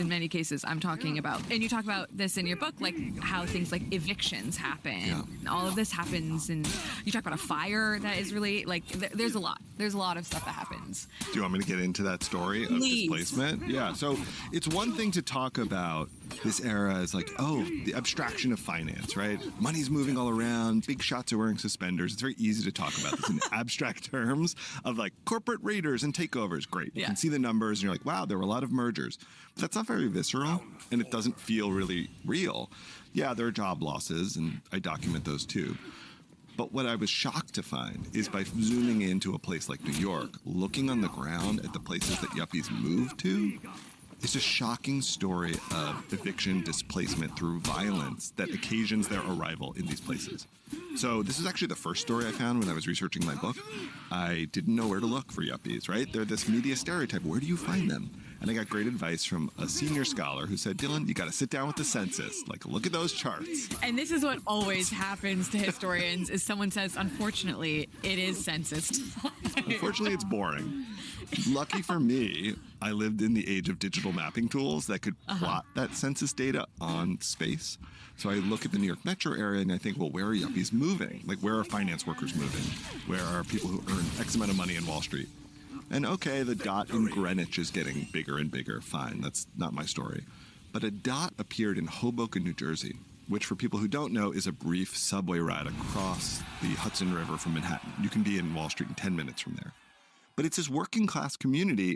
in many cases, I'm talking about, and you talk about this in your book, like how things like evictions happen. Yeah. All of this happens, and you talk about a fire that is really like, there's a lot. There's a lot of stuff that happens. Do you want me to get into that story of Please. displacement? Yeah. So it's one thing to talk about this era as like, oh, the abstraction of finance, right? Money's moving all around. Big shots are wearing suspenders. It's very easy to talk about this in abstract terms of like corporate raiders and takeovers. Great. You can see the numbers and you're like, wow, there were a lot of mergers. But that's not very visceral and it doesn't feel really real. Yeah, there are job losses and I document those too. But what I was shocked to find is by zooming into a place like New York, looking on the ground at the places that yuppies move to, it's a shocking story of eviction displacement through violence that occasions their arrival in these places. So this is actually the first story I found when I was researching my book. I didn't know where to look for yuppies, right? They're this media stereotype. Where do you find them? And I got great advice from a senior scholar who said, Dylan, you got to sit down with the census. Like, look at those charts. And this is what always happens to historians is someone says, unfortunately, it is census time. Unfortunately, it's boring. Lucky for me, I lived in the age of digital mapping tools that could plot that census data on space. So I look at the New York metro area and I think, well, where are yuppies moving? Like, where are finance workers moving? Where are people who earn X amount of money in Wall Street? And okay, the dot in Greenwich is getting bigger and bigger. Fine, that's not my story. But a dot appeared in Hoboken, New Jersey, which for people who don't know is a brief subway ride across the Hudson River from Manhattan. You can be in Wall Street in 10 minutes from there. But it's this working class community